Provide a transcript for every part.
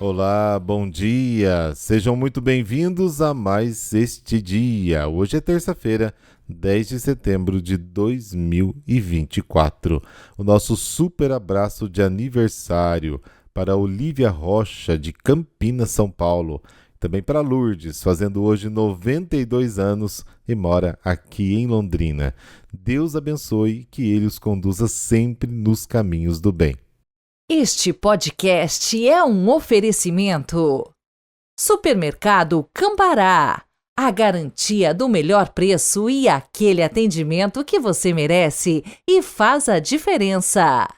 Olá, bom dia! Sejam muito bem-vindos a mais este dia. Hoje é terça-feira, 10 de setembro de 2024. O nosso super abraço de aniversário para Olívia Rocha, de Campinas, São Paulo. Também para Lourdes, fazendo hoje 92 anos e mora aqui em Londrina. Deus abençoe e que Ele os conduza sempre nos caminhos do bem. Este podcast é um oferecimento. Supermercado Cambará. A garantia do melhor preço e aquele atendimento que você merece e faz a diferença.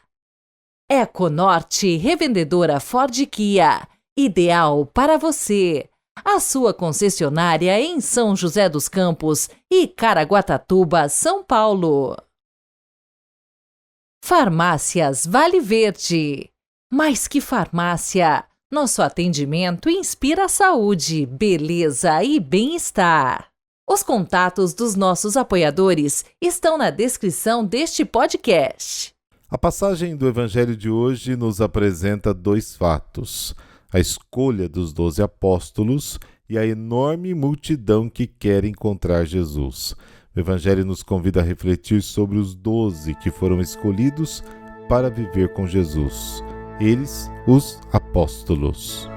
Econorte, revendedora Ford Kia. Ideal para você. A sua concessionária em São José dos Campos e Caraguatatuba, São Paulo. Farmácias Vale Verde. Mais que farmácia, nosso atendimento inspira saúde, beleza e bem-estar. Os contatos dos nossos apoiadores estão na descrição deste podcast. A passagem do Evangelho de hoje nos apresenta dois fatos: a escolha dos 12 apóstolos e a enorme multidão que quer encontrar Jesus. O Evangelho nos convida a refletir sobre os 12 que foram escolhidos para viver com Jesus. Eles, os apóstolos.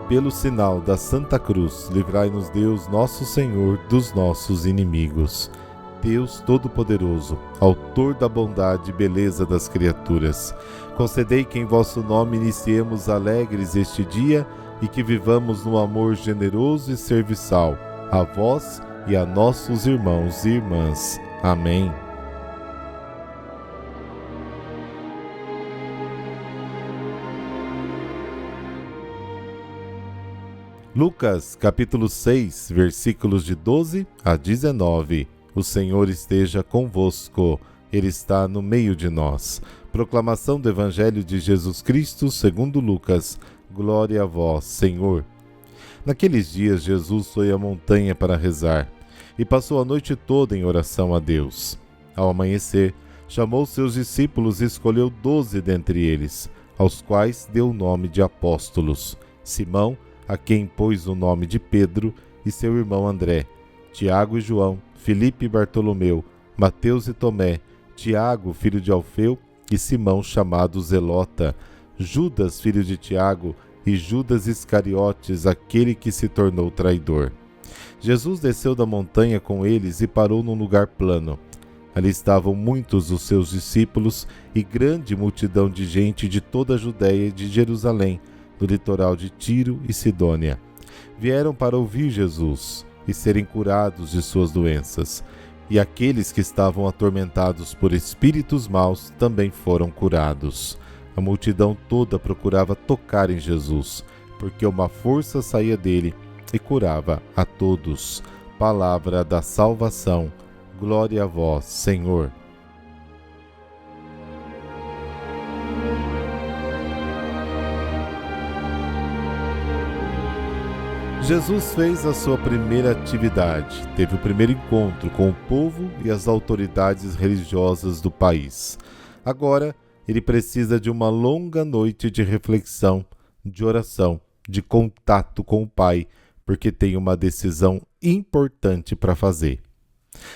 Pelo sinal da Santa Cruz, livrai-nos Deus, nosso Senhor, dos nossos inimigos. Deus Todo-Poderoso, Autor da bondade e beleza das criaturas, concedei que em vosso nome iniciemos alegres este dia e que vivamos no amor generoso e serviçal, a vós e a nossos irmãos e irmãs. Amém. Lucas, capítulo 6, versículos de 12 a 19. O Senhor esteja convosco, Ele está no meio de nós. Proclamação do Evangelho de Jesus Cristo segundo Lucas. Glória a vós, Senhor. Naqueles dias, Jesus foi à montanha para rezar e passou a noite toda em oração a Deus. Ao amanhecer, chamou seus discípulos e escolheu 12 dentre eles, aos quais deu o nome de apóstolos: Simão, a quem pôs o nome de Pedro, e seu irmão André, Tiago e João, Filipe e Bartolomeu, Mateus e Tomé, Tiago, filho de Alfeu, e Simão, chamado Zelota, Judas, filho de Tiago, e Judas Iscariotes, aquele que se tornou traidor. Jesus desceu da montanha com eles e parou num lugar plano. Ali estavam muitos dos seus discípulos e grande multidão de gente de toda a Judéia e de Jerusalém, do litoral de Tiro e Sidônia. Vieram para ouvir Jesus e serem curados de suas doenças. E aqueles que estavam atormentados por espíritos maus também foram curados. A multidão toda procurava tocar em Jesus, porque uma força saía dele e curava a todos. Palavra da salvação. Glória a vós, Senhor. Jesus fez a sua primeira atividade, teve o primeiro encontro com o povo e as autoridades religiosas do país. Agora, ele precisa de uma longa noite de reflexão, de oração, de contato com o Pai, porque tem uma decisão importante para fazer.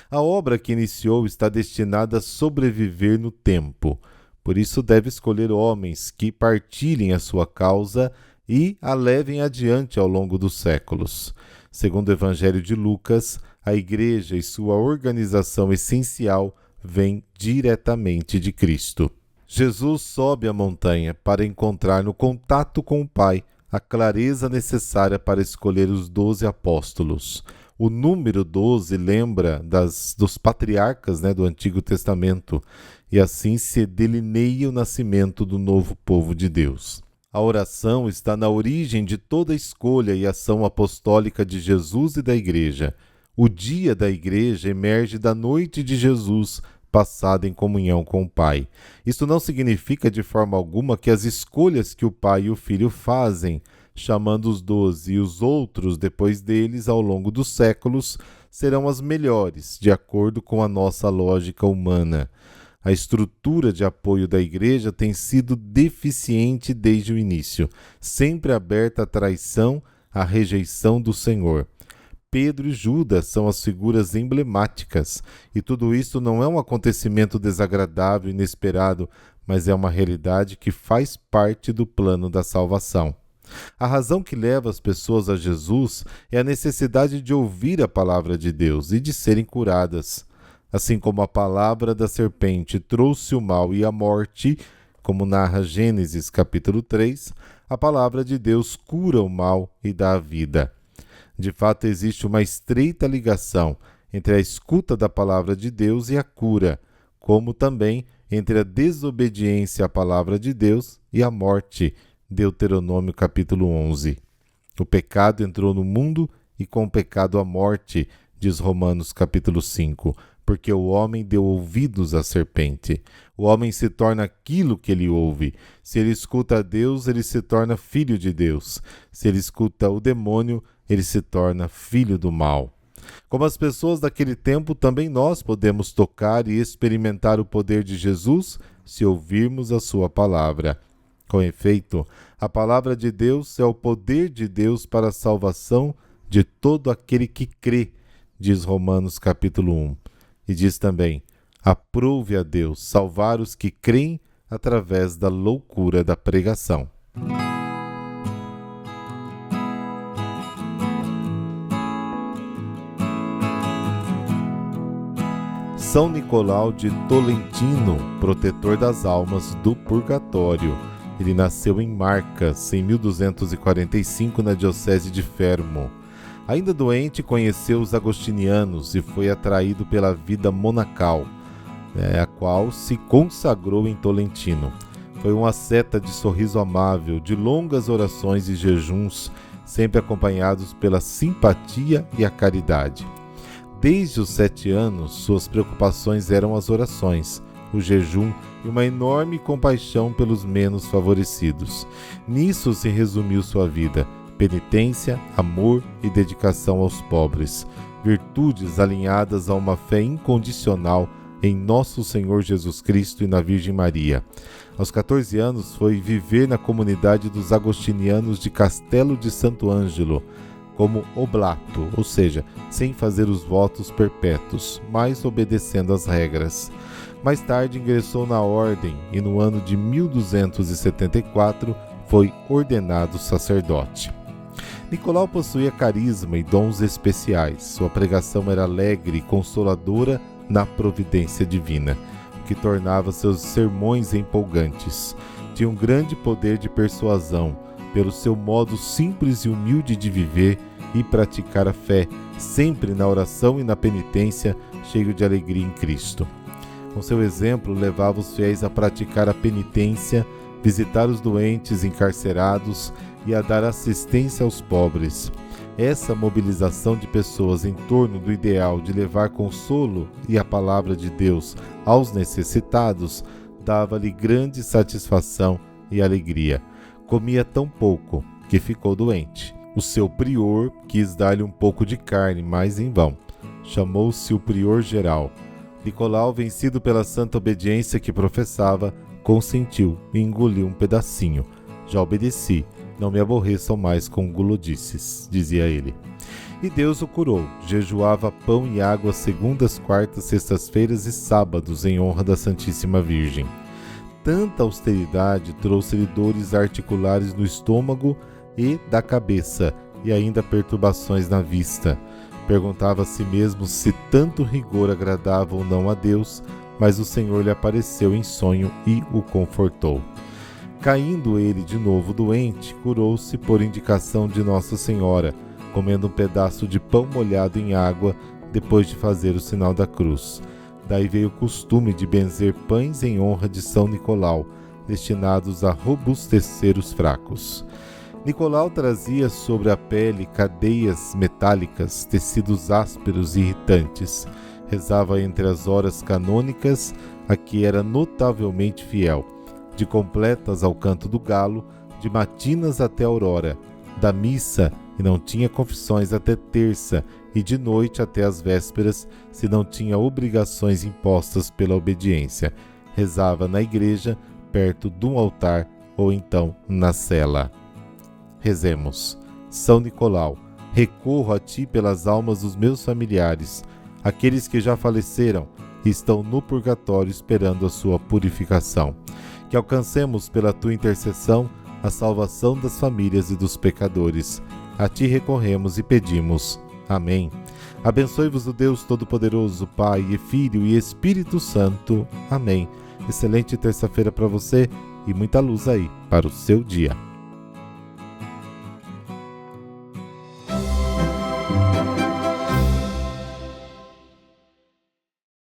A obra que iniciou está destinada a sobreviver no tempo, por isso deve escolher homens que partilhem a sua causa e a levem adiante ao longo dos séculos. Segundo o Evangelho de Lucas, a Igreja e sua organização essencial vem diretamente de Cristo. Jesus sobe a montanha para encontrar no contato com o Pai a clareza necessária para escolher os 12 apóstolos. O número 12 lembra dos patriarcas, do Antigo Testamento, e assim se delineia o nascimento do novo povo de Deus. A oração está na origem de toda a escolha e ação apostólica de Jesus e da Igreja. O dia da Igreja emerge da noite de Jesus, passada em comunhão com o Pai. Isto não significa de forma alguma que as escolhas que o Pai e o Filho fazem, chamando os 12 e os outros depois deles ao longo dos séculos, serão as melhores, de acordo com a nossa lógica humana. A estrutura de apoio da igreja tem sido deficiente desde o início, sempre aberta à traição, à rejeição do Senhor. Pedro e Judas são as figuras emblemáticas, e tudo isso não é um acontecimento desagradável e inesperado, mas é uma realidade que faz parte do plano da salvação. A razão que leva as pessoas a Jesus é a necessidade de ouvir a palavra de Deus e de serem curadas. Assim como a palavra da serpente trouxe o mal e a morte, como narra Gênesis capítulo 3, a palavra de Deus cura o mal e dá a vida. De fato, existe uma estreita ligação entre a escuta da palavra de Deus e a cura, como também entre a desobediência à palavra de Deus e a morte. Deuteronômio capítulo 11. O pecado entrou no mundo e com o pecado a morte, diz Romanos capítulo 5, porque o homem deu ouvidos à serpente. O homem se torna aquilo que ele ouve. Se ele escuta a Deus, ele se torna filho de Deus. Se ele escuta o demônio, ele se torna filho do mal. Como as pessoas daquele tempo, também nós podemos tocar e experimentar o poder de Jesus se ouvirmos a sua palavra. Com efeito, a palavra de Deus é o poder de Deus para a salvação de todo aquele que crê, diz Romanos capítulo 1. E diz também, aprove a Deus salvar os que creem através da loucura da pregação. São Nicolau de Tolentino, protetor das almas do purgatório. Ele nasceu em Marcas, em 1245, na diocese de Fermo. Ainda doente, conheceu os agostinianos e foi atraído pela vida monacal, a qual se consagrou em Tolentino. Foi um asceta de sorriso amável, de longas orações e jejuns, sempre acompanhados pela simpatia e a caridade. Desde os 7 anos, suas preocupações eram as orações, o jejum e uma enorme compaixão pelos menos favorecidos. Nisso se resumiu sua vida: penitência, amor e dedicação aos pobres, virtudes alinhadas a uma fé incondicional em Nosso Senhor Jesus Cristo e na Virgem Maria. Aos 14 anos foi viver na comunidade dos agostinianos de Castelo de Santo Ângelo, como oblato, ou seja, sem fazer os votos perpétuos, mas obedecendo às regras. Mais tarde ingressou na ordem e no ano de 1274 foi ordenado sacerdote. Nicolau possuía carisma e dons especiais. Sua pregação era alegre e consoladora na providência divina, o que tornava seus sermões empolgantes. Tinha um grande poder de persuasão, pelo seu modo simples e humilde de viver e praticar a fé, sempre na oração e na penitência, cheio de alegria em Cristo. Com seu exemplo, levava os fiéis a praticar a penitência, visitar os doentes encarcerados e a dar assistência aos pobres. Essa mobilização de pessoas em torno do ideal de levar consolo e a palavra de Deus aos necessitados dava-lhe grande satisfação e alegria. Comia tão pouco que ficou doente. O seu prior quis dar-lhe um pouco de carne, mas em vão. Chamou-se o prior geral. Nicolau, vencido pela santa obediência que professava, consentiu e engoliu um pedacinho. Já obedeci, não me aborreçam mais com gulodices, dizia ele. E Deus o curou. Jejuava pão e água segundas, quartas, sextas-feiras e sábados em honra da Santíssima Virgem. Tanta austeridade trouxe-lhe dores articulares no estômago e da cabeça, e ainda perturbações na vista. Perguntava a si mesmo se tanto rigor agradava ou não a Deus, mas o Senhor lhe apareceu em sonho e o confortou. Caindo ele de novo doente, curou-se por indicação de Nossa Senhora, comendo um pedaço de pão molhado em água depois de fazer o sinal da cruz. Daí veio o costume de benzer pães em honra de São Nicolau, destinados a robustecer os fracos. Nicolau trazia sobre a pele cadeias metálicas, tecidos ásperos e irritantes. Rezava entre as horas canônicas, a que era notavelmente fiel, de completas ao canto do galo, de matinas até a aurora, da missa, e não tinha confissões até terça, e de noite até as vésperas, se não tinha obrigações impostas pela obediência. rezava na igreja, perto de um altar ou então na cela. Rezemos. São Nicolau, recorro a ti pelas almas dos meus familiares, aqueles que já faleceram e estão no purgatório esperando a sua purificação. Que alcancemos pela tua intercessão a salvação das famílias e dos pecadores. A ti recorremos e pedimos. Amém. Abençoe-vos o Deus Todo-Poderoso, Pai e Filho e Espírito Santo. Amém. Excelente terça-feira para você e muita luz aí para o seu dia.